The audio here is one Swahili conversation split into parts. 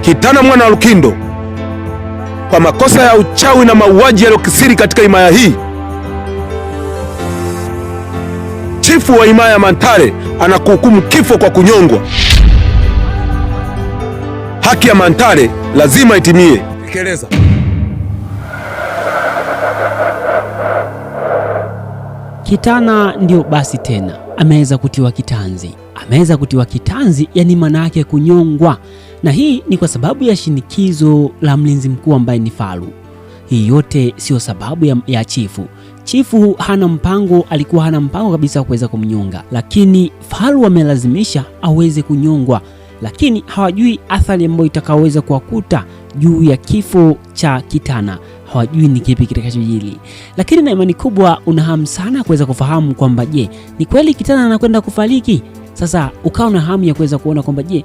Kitana mwana wa Lukindo, kwa makosa ya uchawi na mauaji yaliyokithiri katika himaya hii, chifu wa himaya ya Mantale anakuhukumu kifo kwa kunyongwa. Haki ya Mantale lazima itimie. Tekeleza. Kitana ndio basi tena ameweza kutiwa kitanzi. Ameweza kutiwa kitanzi, yani maana yake kunyongwa, na hii ni kwa sababu ya shinikizo la mlinzi mkuu ambaye ni Faru. Hii yote sio sababu ya chifu. Chifu alikuwa hana mpango kabisa wa kuweza kumnyonga, lakini Faru amelazimisha aweze kunyongwa, lakini hawajui athari ambayo itakaweza kuwakuta juu ya kifo cha Kitana. Hawajui ni kipi kitakachojiri, lakini na imani kubwa una hamu sana kuweza kufahamu kwamba je, ni kweli Kitana anakwenda kufariki? Sasa ukawa na hamu ya kuweza kuona kwamba je,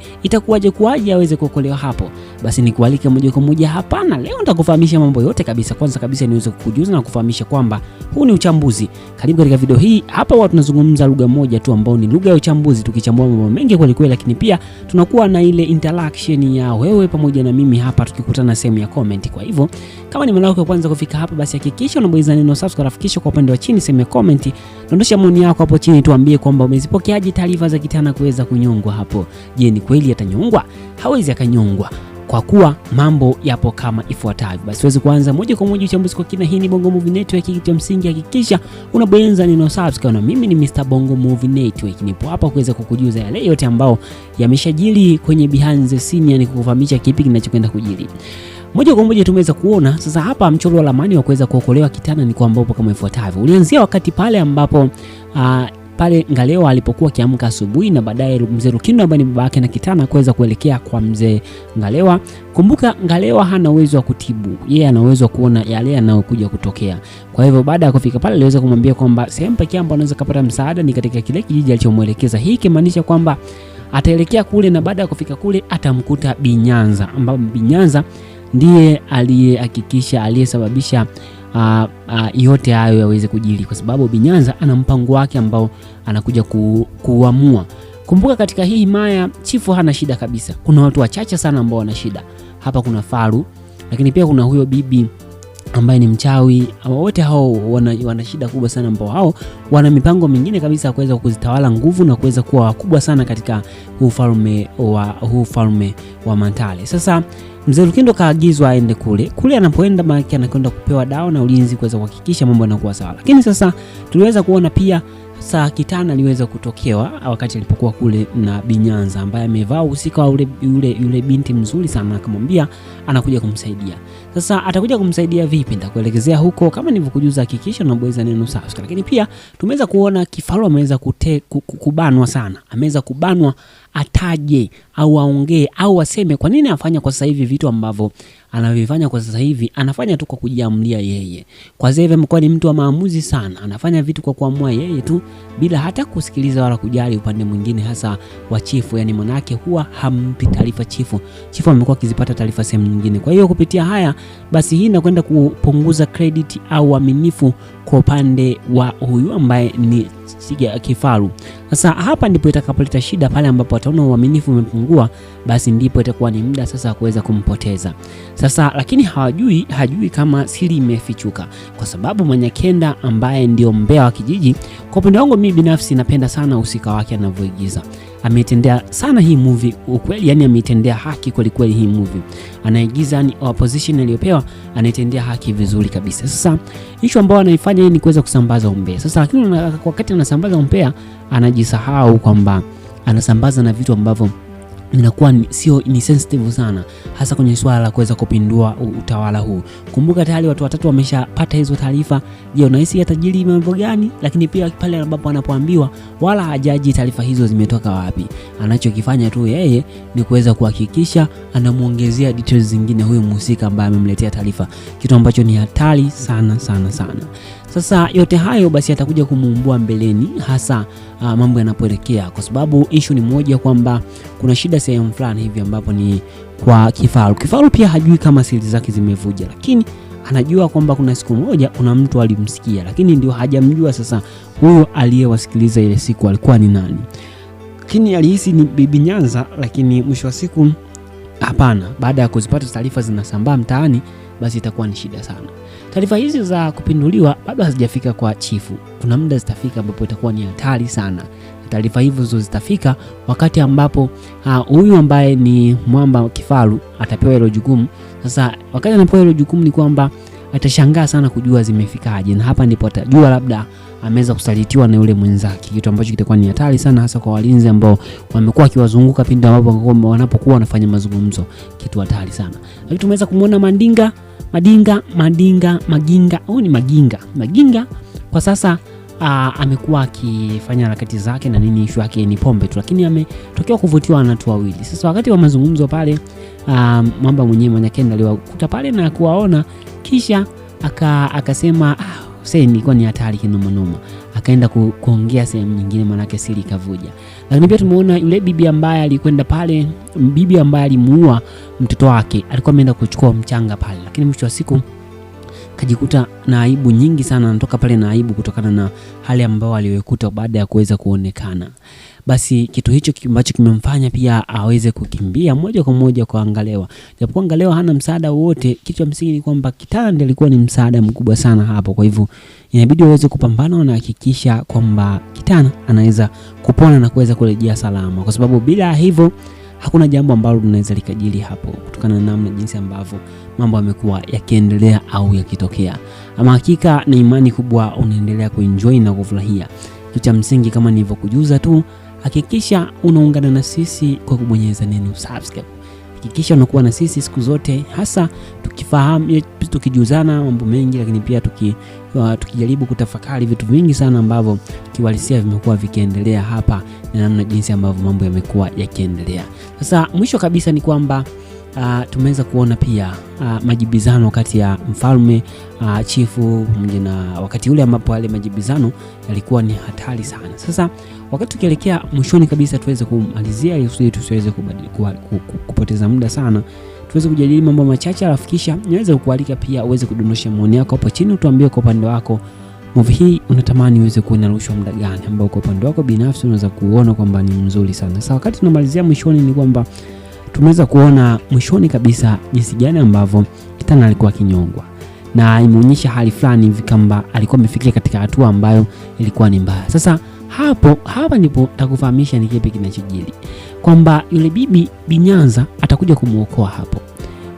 kuaje aweze kuokolewa hapo. Basi nikualike moja kwa moja hapa, na leo nitakufahamisha mambo yote kabisa. Kwanza kabisa niweze kukujuza na kufahamisha kwamba huu ni uchambuzi. Karibu katika video hii. Hapa watu tunazungumza lugha moja tu ambayo ni lugha ya uchambuzi, tukichambua mambo mengi kweli kweli, lakini pia tunakuwa na ile interaction ya wewe pamoja na mimi hapa tukikutana sehemu ya comment. Kwa hivyo kama ni mara yako ya kwanza kufika hapa, basi hakikisha unabonyeza neno subscribe, kisha kwa upande wa chini sehemu ya comment dondosha maoni yako hapo chini, tuambie kwamba umezipokeaje taarifa za Kitana kuweza kunyongwa hapo. Je, ni kweli atanyongwa? Hawezi akanyongwa, kwa kuwa mambo yapo kama ifuatavyo. Basi tuweze kuanza moja kwa moja uchambuzi kwa kina. Hii ni Bongo Movie Network, kitu cha msingi hakikisha unabonyeza neno subscribe, na mimi ni Mr. Bongo Movie Network. Nipo hapa kuweza kukujuza yale yote ambao yameshajiri kwenye behind the scene, yani kukufahamisha kipi kinachokwenda kujiri. Moja kwa moja tumeweza kuona sasa hapa mchoro wa ramani wa kuweza kuokolewa Kitana ni kwamba upo kama ifuatavyo. Ulianzia wakati pale ambapo pale Ngalewa alipokuwa kiamka asubuhi, na baadaye mzee Lukindo ambaye ni baba yake na Kitana kuweza kuelekea kwa mzee Ngalewa. Kumbuka Ngalewa hana uwezo wa kutibu, yeye ana uwezo wa kuona yale yanayokuja kutokea. Kwa hivyo baada ya kufika pale aliweza kumwambia kwamba sehemu pekee ambayo anaweza kupata msaada ni katika kile kijiji alichomuelekeza. Hii kimaanisha kwamba ataelekea kule, na baada ya kufika kule atamkuta Binyanza, ambapo Binyanza ndiye aliyesababisha yote hayo yaweze kujiri, kwa sababu Binyanza ana mpango wake ambao anakuja kuamua. Kumbuka katika hii himaya chifu hana shida kabisa. Kuna watu wachache sana ambao wana shida. Hapa kuna Faru, lakini pia kuna huyo bibi ambaye ni mchawi. Wote hao wana shida kubwa sana, ambao hao wana mipango mingine kabisa kuweza kuzitawala nguvu na kuweza kuwa wakubwa sana katika huu ufalme wa Mantale. Sasa mzee Lukindo kaagizwa aende kule anapoenda maana anakwenda kupewa dawa na ulinzi kuweza kuhakikisha mambo yanakuwa sawa. Lakini sasa tuliweza kuona pia saa Kitana aliweza kutokewa wakati alipokuwa kule na Binyanza ambaye amevaa usika wa yule binti mzuri sana, akamwambia anakuja kumsaidia. Sasa atakuja kumsaidia vipi? Nitakuelekezea huko. Kama nilivyokujuza, hakikisha unabonyeza neno subscribe. Lakini pia tumeweza kuona Kifaru ameweza kubanwa sana. Ameweza kubanwa ataje au aongee au aseme kwa nini afanya kwa sasa hivi vitu ambavyo anavifanya kwa sasa hivi. Anafanya tu kwa kujiamulia yeye. Kwa sasa hivi amekuwa ni mtu wa maamuzi sana. Anafanya vitu kwa kuamua yeye tu bila hata kusikiliza wala kujali upande mwingine, hasa wa chifu. Yani manake huwa hampi taarifa chifu. Chifu amekuwa akizipata taarifa sehemu nyingine. Kwa hiyo kupitia haya basi hii inakwenda kupunguza credit au uaminifu kwa upande wa huyu ambaye ni Kifaru. Sasa hapa ndipo itakapoleta shida, pale ambapo ataona uaminifu umepungua, basi ndipo itakuwa ni muda sasa kuweza kumpoteza. Sasa lakini hajui kama siri imefichuka, kwa sababu Manyakenda ambaye ndio mbea wa kijiji, kwa upande wangu mimi binafsi napenda sana usika wake anavyoigiza. Ametendea sana hii movie ukweli, yani ametendea haki kweli kweli hii movie. Anaigiza ni opposition aliyopewa, anaitendea haki vizuri kabisa. Sasa issue ambayo anaifanya yeye ni kuweza kusambaza umbea. Sasa lakini wakati anasambaza umbea anajisahau kwamba anasambaza na vitu ambavyo inakuwa ni sensitive sana, hasa kwenye swala la kuweza kupindua utawala huu. Kumbuka tayari watu watatu wameshapata hizo taarifa. Je, unahisi yatajiri mambo gani? Lakini pia pale ambapo anapoambiwa wala hajaji taarifa hizo zimetoka wapi. Anachokifanya tu yeye ni kuweza kuhakikisha anamuongezea details zingine huyo mhusika ambaye amemletea taarifa, kitu ambacho ni hatari sana sana sana. Sasa yote hayo basi atakuja kumuumbua mbeleni, hasa mambo yanapoelekea, kwa sababu issue ni moja kwamba kuna shida sehemu fulani hivi ambapo ni kwa Kifaru. Kifaru pia hajui kama siri zake zimevuja, lakini anajua kwamba kuna siku moja kuna mtu alimsikia, lakini ndio hajamjua sasa huyo aliyewasikiliza ile siku alikuwa ni nani. Lakini alihisi ni Bibi Nyanza, lakini mwisho wa siku Hapana, baada ya kuzipata taarifa zinasambaa mtaani, basi itakuwa ni shida sana. Taarifa hizi za kupinduliwa bado hazijafika kwa chifu. Kuna muda zitafika ambapo itakuwa ni hatari sana. Taarifa hizo zitafika wakati ambapo huyu ambaye ni Mwamba Kifaru atapewa hilo jukumu. Sasa wakati anapewa hilo jukumu ni kwamba atashangaa sana kujua zimefikaje, na hapa ndipo atajua labda ameweza kusalitiwa na yule mwenzake, kitu ambacho kitakuwa ni hatari sana, hasa kwa walinzi ambao wamekuwa wakiwazunguka pindi ambapo wanapokuwa wanafanya mazungumzo, kitu hatari sana. Lakini tumeweza kumuona Maginga au ni Maginga kwa sasa amekuwa akifanya harakati zake na nini, issue yake ni pombe tu, lakini ametokea kuvutiwa na watu wawili. Sasa wakati wa mazungumzo pale, Mwamba mwenyewe Manyakenda aliwakuta pale na kuwaona, kisha akasema sasa ilikuwa ni hatari kinoma. Akaenda kuongea sehemu nyingine, maana yake siri ikavuja. Lakini pia tumeona yule bibi ambaye alikwenda pale, bibi ambaye alimuua mtoto wake, alikuwa ameenda kuchukua mchanga pale, lakini mwisho wa siku kajikuta na aibu nyingi sana, anatoka pale na aibu kutokana na hali ambayo aliyokuta baada ya kuweza kuonekana. Basi kitu hicho ambacho kimemfanya pia aweze kukimbia moja kwa moja kwa Ngalewa. Japokuwa Ngalewa hana msaada wote, kitu cha msingi ni kwamba Kitana ndiye alikuwa ni msaada mkubwa sana hapo. Kwa hivyo inabidi waweze kupambana na hakikisha kwamba Kitana anaweza kupona na kuweza kurejea salama, kwa sababu bila hivyo hakuna jambo ambalo linaweza likajili hapo, kutokana na namna jinsi ambavyo mambo yamekuwa yakiendelea au yakitokea. Ama hakika ni imani kubwa unaendelea kuenjoy na kufurahia. Kitu cha msingi kama nilivyokujuza tu, hakikisha unaungana na sisi kwa kubonyeza neno subscribe. Hakikisha unakuwa na sisi siku zote, hasa tukifahamu, tukijuzana mambo mengi, lakini pia tukijaribu kutafakari vitu vingi sana ambavyo kiwalisia vimekuwa vikiendelea hapa na namna jinsi ambavyo mambo yamekuwa yakiendelea. Sasa mwisho kabisa ni kwamba tumeweza kuona pia majibizano kati ya mfalme, chifu pamoja na wakati ule ambapo wale majibizano yalikuwa ni hatari sana. Sasa wakati tukielekea mwishoni kabisa, tuweze kumalizia ili tusiweze kupoteza muda sana, tuweze kujadili mambo machache, alafu kisha niweze kukualika pia uweze kudondosha maoni yako hapo chini, utuambie kwa upande wako movie hii unatamani iweze kuinarushwa muda gani ambao kwa upande wako binafsi unaweza kuona kwamba ni mzuri sana. Sasa wakati tunamalizia mwishoni ni kwamba tumeweza kuona mwishoni kabisa jinsi gani ambavyo Kitana alikuwa kinyongwa, na imeonyesha hali fulani hivi kama alikuwa amefikia katika hatua ambayo ilikuwa ni mbaya. Sasa hapa ndipo takufahamisha ni kipi kinachojili, kwamba yule bibi Binyanza atakuja kumuokoa hapo.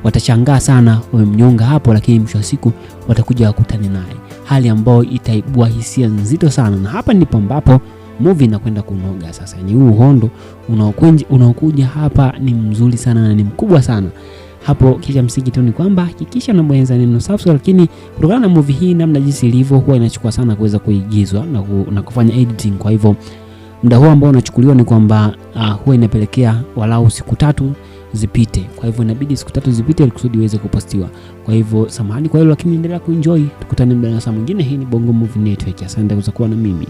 Watashangaa sana wamemnyonga hapo, lakini mwisho wa siku watakuja wakutane naye, hali ambayo itaibua hisia nzito sana, na hapa ndipo ambapo movie inakwenda kunoga. Sasa ni huu hondo unaokuja hapa ni mzuri sana na ni mkubwa sana. Hapo kisha msingi tu ni kwamba hakikisha unabonyeza neno subscribe, lakini kutokana na movie hii namna jinsi ilivyo huwa inachukua sana kuweza kuigizwa na kufanya editing. Kwa hivyo muda huo ambao unachukuliwa ni kwamba huwa inapelekea walau siku 3 zipite. Kwa hivyo inabidi siku 3 zipite ili kusudi iweze kupostiwa. Kwa hivyo samahani kwa hilo, lakini endelea kuenjoy. Tukutane mdana mwingine. Hii ni Bongo Movie Network. Asante kwa kuwa na mimi.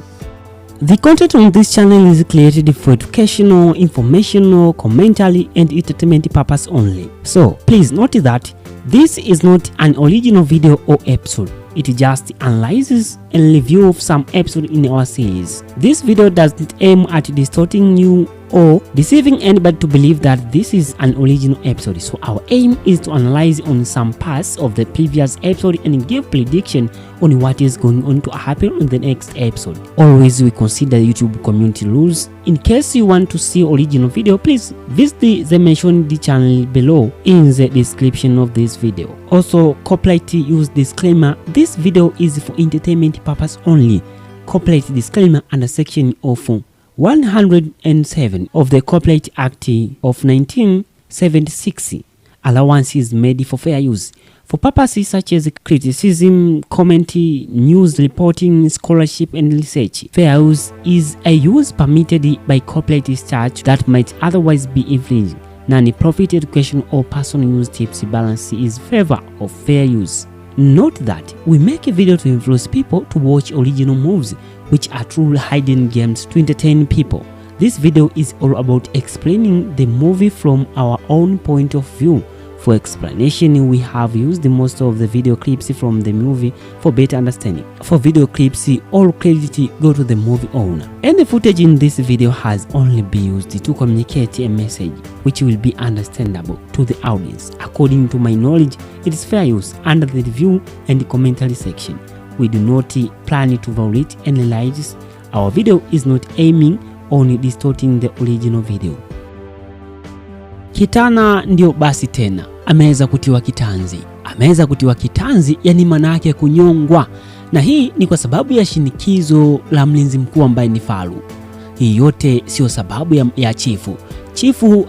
The content on this channel is created for educational, informational, commentary and entertainment purpose only. So please note that this is not an original video or episode. It just analyzes and review of some episode in our series. This video doesn't aim at distorting you or deceiving anybody to believe that this is an original episode. So our aim is to analyze on some parts of the previous episode and give prediction on what is going on to happen in the next episode. Always we consider YouTube community rules. In case you want to see original video, please visit the mentioned channel below in the description of this video. Also, copyright use disclaimer. This video is for entertainment purpose only. Copyright disclaimer under section of 107 of the Copyright Act of 1976. Allowance is made for fair use for purposes such as criticism, commentary, news reporting, scholarship and research. Fair use is a use permitted by copyright statute that might otherwise be infringed. Non-profit education or personal use tips balance is favor of fair use. Note that we make a video to influence people to watch original movies, which are truly hidden gems to entertain people. This video is all about explaining the movie from our own point of view, For explanation, we have used most of the video clips from the movie for better understanding. For video clips, all credit go to the movie owner. And the footage in this video has only been used to communicate a message which will be understandable to the audience. According to my knowledge, it is fair use under the review and commentary section. We do not plan to violate any rights. Our video is not aiming on distorting the original video. Kitana ndio basi tena ameweza kutiwa kitanzi. Ameweza kutiwa kitanzi, yani maana yake kunyongwa. Na hii ni kwa sababu ya shinikizo la mlinzi mkuu ambaye ni Faru. Hii yote sio sababu ya chifu. Chifu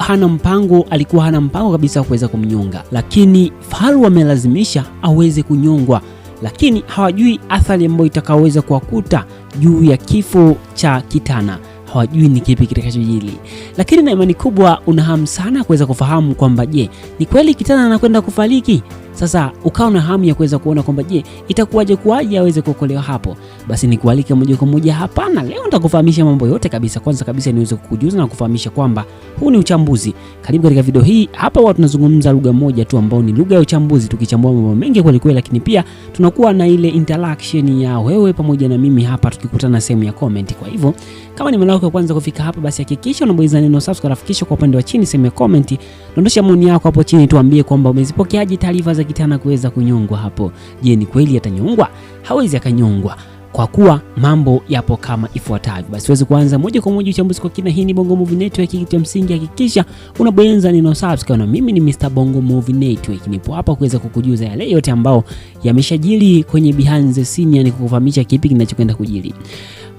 alikuwa hana mpango kabisa kuweza kumnyonga, lakini Faru amelazimisha aweze kunyongwa. Lakini hawajui athari ambayo itakaweza kuwakuta juu ya kifo cha Kitana. Hawajui ni kipi kitakachojili. Lakini na imani kubwa unahamu sana kuweza kufahamu kwamba je, ni kweli Kitana anakwenda kufariki? Sasa ukawa na hamu ya kuweza kuona kwamba je, itakuwaje aweze kuokolewa hapo. Basi nikualike moja kwa moja hapa na leo nitakufahamisha mambo yote kabisa. Kwanza kabisa niweze kukujuza na kufahamisha kwamba huu ni uchambuzi. Karibu katika video hii. Hapa watu tunazungumza lugha moja tu ambayo ni lugha ya uchambuzi, tukichambua mambo mengi kweli kweli, lakini pia tunakuwa na ile interaction ya wewe pamoja na mimi hapa tukikutana sehemu ya comment. Kwa hivyo kama ni mara yako ya kwanza kufika hapa, basi hakikisha unabonyeza neno subscribe, kisha kwa upande wa chini sehemu ya comment dondosha maoni yako hapo chini, tuambie kwamba umezipokeaje taarifa za Kitana kuweza kunyongwa hapo. Je, ni kweli atanyongwa? Hawezi akanyongwa, kwa kuwa mambo yapo kama ifuatavyo. Basi uweze kuanza moja kwa moja uchambuzi kwa kina. Hii ni Bongo Movie Network, kitu cha msingi hakikisha unabonyeza neno subscribe, na mimi ni Mr. Bongo Movie Network. Nipo hapa kuweza kukujuza yale yote ambao yameshajili kwenye behind the scene, yani kukufahamisha kipi kinachokwenda kujili.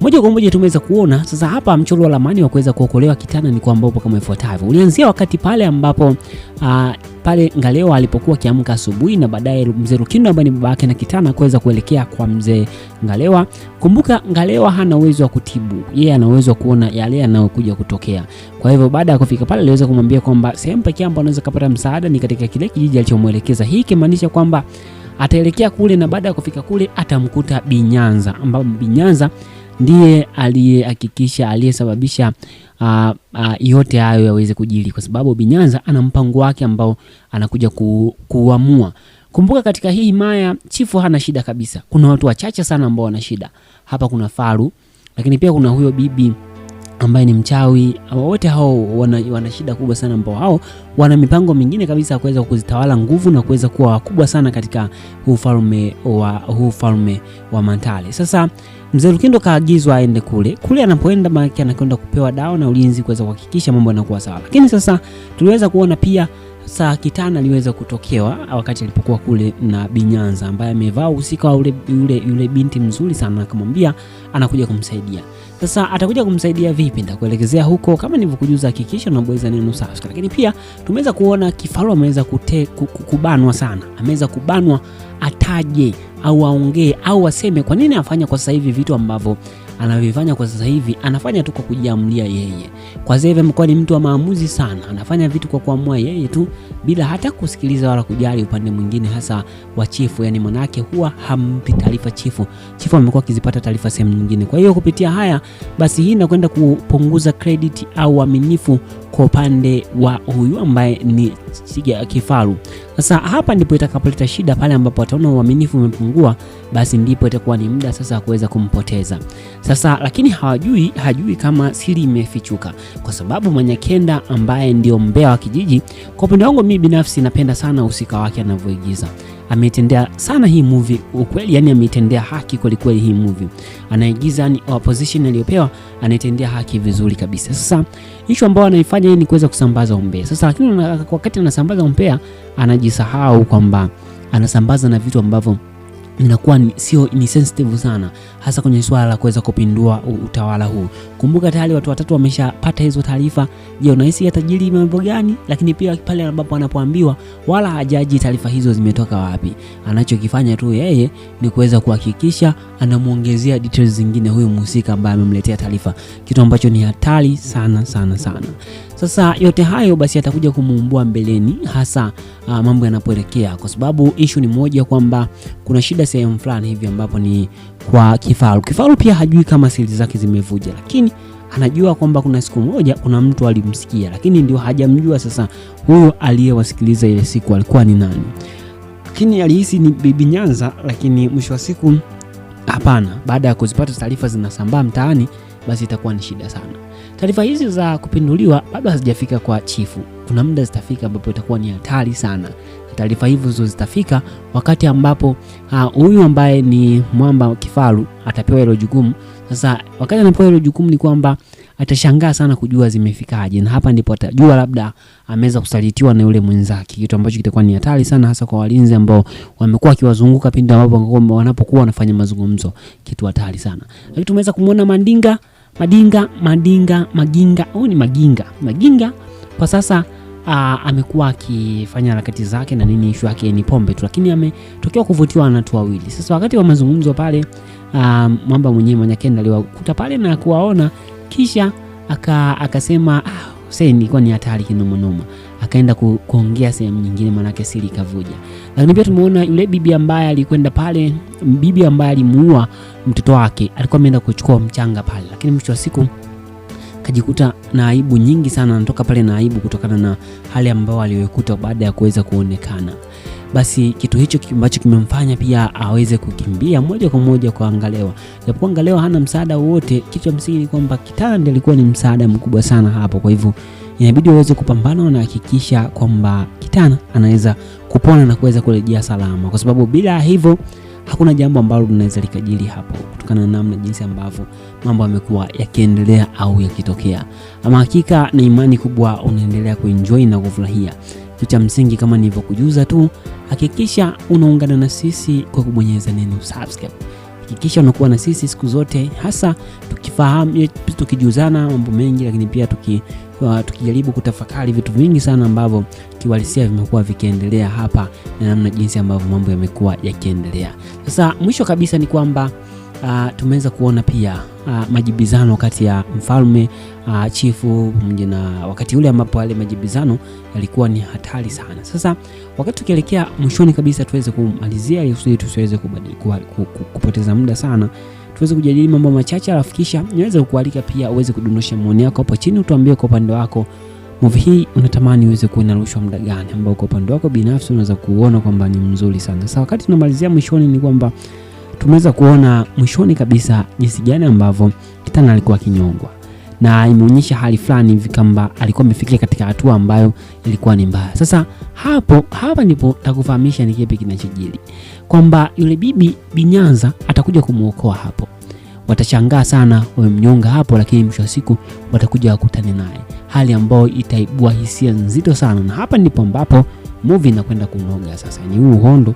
Moja kwa moja tumeweza kuona sasa hapa mchoro wa ramani wa kuweza kuokolewa Kitana ni kwamba upo kama ifuatavyo. Ulianzia wakati pale ambapo pale Ngalewa alipokuwa kiamka asubuhi, na baadaye Mzee Lukindo ambaye ni baba yake na Kitana kuweza kuelekea kwa Mzee Ngalewa. Kumbuka Ngalewa hana uwezo wa kutibu, yeye ana uwezo wa kuona yale yanayokuja kutokea. Kwa hivyo baada ya kufika pale aliweza kumwambia kwamba sehemu pekee ambayo anaweza kupata msaada ni katika kile kijiji alichomuelekeza. Hii kimaanisha kwamba ataelekea kule, na baada ya kufika kule atamkuta Binyanza, ambapo Binyanza ndiye aliyesababisha yote hayo yaweze kujili, kwa sababu Binyanza ana mpango wake ambao anakuja kuamua. Kumbuka katika hii himaya chifu hana shida kabisa. Kuna watu wachache sana ambao wana shida. Hapa kuna Faru, lakini pia kuna huyo bibi ambaye ni mchawi. Wote hao wana shida kubwa sana, ambao hao wana mipango mingine kabisa ya kuweza kuzitawala nguvu na kuweza kuwa wakubwa sana katika huu ufalme wa Mantale. Sasa Mzee Lukindo kaagizwa aende kule anapoenda maana anakwenda kupewa dawa na ulinzi kuweza kuhakikisha mambo yanakuwa sawa. Lakini sasa tuliweza kuona pia saa Kitana aliweza kutokewa wakati alipokuwa kule na Binyanza ambaye amevaa usika yule binti mzuri sana, akamwambia anakuja kumsaidia. Sasa atakuja kumsaidia vipi? Nitakuelekezea huko. Kama nilivyokujuza, hakikisha unabonyeza neno subscribe. Lakini pia tumeweza kuona Kifaru ameweza kubanwa sana. Ameweza kubanwa ataje au aongee au aseme kwa nini afanya kwa sasa hivi vitu ambavyo anavifanya kwa sasa hivi. Anafanya tu kwa kujiamulia yeye. Kwa sasa hivi amekuwa ni mtu wa maamuzi sana. Anafanya vitu kwa kuamua yeye tu bila hata kusikiliza wala kujali upande mwingine, hasa wa chifu. Yani manake huwa hampi taarifa chifu. Chifu amekuwa akizipata taarifa sehemu nyingine. Kwa hiyo kupitia haya basi hii inakwenda kupunguza credit au uaminifu kwa upande wa huyu ambaye ni Kifaru. Sasa hapa ndipo itakapoleta shida, pale ambapo ataona uaminifu umepungua, basi ndipo itakuwa ni muda sasa kuweza kumpoteza. Sasa lakini hajui kama siri imefichuka, kwa sababu Manyakenda ambaye ndio mbea wa kijiji, kwa upande wangu mimi binafsi napenda sana usika wake anavyoigiza. Ametendea sana hii movie ukweli, yani ametendea haki kweli kweli hii movie. Anaigiza ni opposition aliyopewa, anatendea haki vizuri kabisa. Sasa hicho ambao anaifanya ni kuweza kusambaza umbea. Sasa lakini wakati anasambaza umbea anajisahau kwamba anasambaza na vitu ambavyo inakuwa ni sensitive sana, hasa kwenye swala la kuweza kupindua utawala huu. Kumbuka tayari watu watatu wameshapata hizo taarifa. Je, unahisi atajiri mambo gani? Lakini pia pale ambapo anapoambiwa wala hajaji taarifa hizo zimetoka wapi. Anachokifanya tu yeye ni kuweza kuhakikisha anamuongezea details zingine huyo mhusika ambaye amemletea taarifa, kitu ambacho ni hatari sana sana sana. Sasa yote hayo basi atakuja kumuumbua mbeleni, hasa mambo yanapoelekea, kwa sababu issue ni moja kwamba kuna shida sehemu fulani hivi ambapo ni kwa Kifaru. Kifaru pia hajui kama siri zake zimevuja, lakini anajua kwamba kuna siku moja kuna mtu alimsikia, lakini ndio hajamjua sasa huyo aliyewasikiliza ile siku alikuwa ni nani. Lakini alihisi ni Bibi Nyanza, lakini mwisho wa siku hapana. Baada ya kuzipata taarifa zinasambaa mtaani, basi itakuwa ni shida sana. Taarifa hizi za kupinduliwa bado hazijafika kwa chifu. Kuna muda zitafika ambapo itakuwa ni hatari sana. Taarifa hizo zitafika wakati ambapo huyu ambaye ni Mwamba Kifaru atapewa hilo jukumu. Sasa wakati anapewa hilo jukumu ni kwamba atashangaa sana kujua zimefikaje, na hapa ndipo atajua labda ameweza kusalitiwa na yule mwenzake, kitu ambacho kitakuwa ni hatari sana, hasa kwa walinzi ambao wamekuwa kiwazunguka pindi ambapo wanapokuwa wanafanya mazungumzo, kitu hatari sana. Lakini tumeweza kumuona Maginga, au ni Maginga kwa sasa amekuwa akifanya harakati zake na nini, issue yake ni pombe tu, lakini ametokea kuvutiwa na watu wawili. Sasa wakati wa mazungumzo pale, Mwamba mwenyewe Nyakenda aliwakuta pale na kuwaona, kisha akasema sasa ilikuwa ni hatari kinomonoma, akaenda kuongea sehemu nyingine, manake siri kavuja. Lakini pia tumeona yule bibi ambaye alikwenda pale, bibi ambaye alimuua mtoto wake, alikuwa ameenda kuchukua mchanga pale, lakini mwisho wa siku kajikuta na aibu nyingi sana, anatoka pale na aibu kutokana na hali ambayo aliyokuta baada ya kuweza kuonekana. Basi kitu hicho ambacho kimemfanya pia aweze kukimbia moja kwa moja kwa Ngalewa. Japo Ngalewa hana msaada wote, kitu cha msingi ni kwamba Kitana ndiye alikuwa ni msaada mkubwa sana hapo. Kwa hivyo inabidi waweze kupambana na hakikisha kwamba Kitana anaweza kupona na kuweza kurejea salama, kwa sababu bila hivyo hakuna jambo ambalo linaweza likajili hapo, kutokana na namna jinsi ambavyo mambo yamekuwa yakiendelea au yakitokea. Ama hakika na imani kubwa unaendelea kuenjoy na kufurahia. Kitu cha msingi kama nilivyokujuza tu, hakikisha unaungana na sisi kwa kubonyeza neno subscribe. Hakikisha unakuwa na sisi siku zote, hasa tukifahamu, tukijuzana mambo mengi, lakini pia tukijaribu kutafakari vitu vingi sana ambavyo kiwalisia vimekuwa vikiendelea hapa na namna jinsi ambavyo mambo yamekuwa yakiendelea. Sasa mwisho kabisa ni kwamba tumeweza kuona pia majibizano kati ya mfalme, chifu pamoja na wakati ule ambapo wale majibizano yalikuwa ni hatari sana. Sasa wakati tukielekea mwishoni kabisa, tuweze kumalizia ili tusiweze kupoteza muda sana, tuweze kujadili mambo machache, alafu kisha niweze kukualika pia uweze kudondosha maoni yako hapo chini, utuambie kwa upande wako movie hii unatamani iweze kuinarushwa muda gani ambao kwa upande wako binafsi unaweza kuona kwamba ni mzuri sana. Sasa wakati tunamalizia mwishoni ni kwamba tumeweza kuona mwishoni kabisa jinsi gani ambavyo Kitana alikuwa kinyongwa, na imeonyesha hali fulani hivi kama alikuwa amefikia katika hatua ambayo ilikuwa ni mbaya. Sasa hapa ndipo takufahamisha ni kipi kinachojiri, kwamba yule bibi Binyanza atakuja kumuokoa hapo. Watashangaa sana wamemnyonga hapo, lakini mwisho wa siku watakuja wakutane naye, hali ambayo itaibua hisia nzito sana. Na hapa ndipo ambapo movie inakwenda kunoga sasa. Ni huu uhondo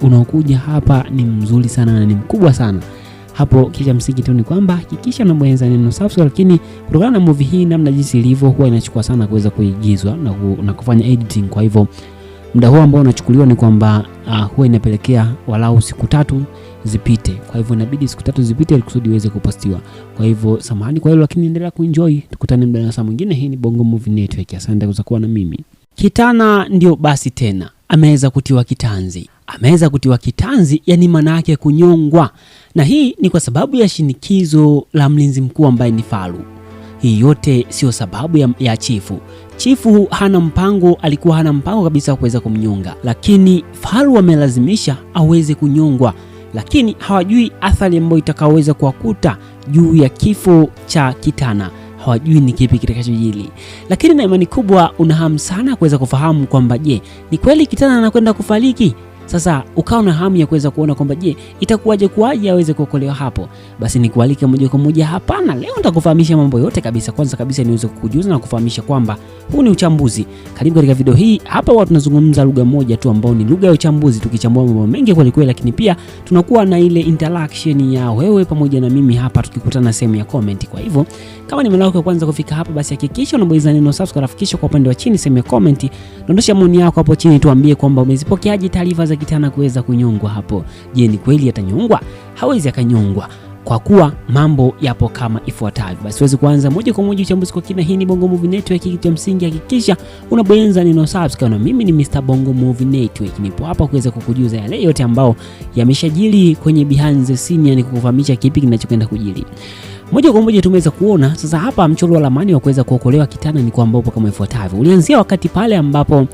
unaokuja hapa ni mzuri sana na ni mkubwa sana. Hapo kisha msingi tu ni kwamba hakikisha unabonyeza neno subscribe, lakini kutokana na movie hii namna jinsi ilivyo huwa inachukua sana kuweza kuigizwa na kufanya editing. Kwa hivyo muda huo ambao unachukuliwa ni kwamba huwa inapelekea walau siku 3 zipite. Kwa hivyo inabidi siku 3 zipite ili kusudi iweze kupostiwa. Kwa hivyo samahani kwa hilo, lakini endelea kuenjoy. Tukutane muda na saa mwingine. Hii ni Bongo Movie Network. Asante kwa kuwa na mimi. Kitana ndio basi tena ameweza kutiwa kitanzi, yani maana yake kunyongwa, na hii ni kwa sababu ya shinikizo la mlinzi mkuu ambaye ni Faru. Hii yote sio sababu ya chifu. Chifu alikuwa hana mpango kabisa kuweza kumnyonga, lakini Faru amelazimisha aweze kunyongwa, lakini hawajui athari ambayo itakaweza kuwakuta juu ya kifo cha Kitana. Hawajui ni kipi kitakachojili, lakini na imani kubwa unahamu sana kuweza kufahamu kwamba je, ni kweli Kitana anakwenda kufariki? Sasa ukawa na hamu ya kuweza kuona kwamba je, itakuwaje aweze kuokolewa hapo? Basi nikualike moja kwa moja hapana. Leo nitakufahamisha mambo yote kabisa. Kwanza kabisa niweze kukujuza na kufahamisha kwamba huu ni uchambuzi. Karibu katika video hii. Hapa watu tunazungumza lugha moja tu ambayo ni lugha ya uchambuzi, tukichambua mambo mengi kweli kweli, lakini pia tunakuwa na ile interaction ya wewe pamoja na mimi hapa tukikutana sehemu ya comment. Kwa hivyo kama ni mara yako ya kwanza kufika hapa, basi hakikisha unabonyeza neno subscribe, kisha kwa upande wa chini sehemu ya comment dondosha maoni yako hapo chini, tuambie kwamba umezipokeaje taarifa za Kitana kuweza kunyongwa hapo. Je, ni kweli atanyongwa? Hawezi akanyongwa, kwa kuwa mambo yapo kama ifuatavyo. Basi tuweze kuanza moja kwa moja uchambuzi kwa kina. Hii ni Bongo Movie Network. Kitu cha msingi hakikisha unabonyeza neno subscribe, na mimi ni Mr. Bongo Movie Network. Nipo hapa kuweza kukujuza yale yote ambao yameshajiri kwenye behind the scene, yani kukufahamisha kipi kinachokwenda kujiri. Moja kwa moja tumeweza kuona sasa hapa mchoro wa ramani wa kuweza kuokolewa Kitana ni kwamba upo kama ifuatavyo. Ulianzia wakati pale ambapo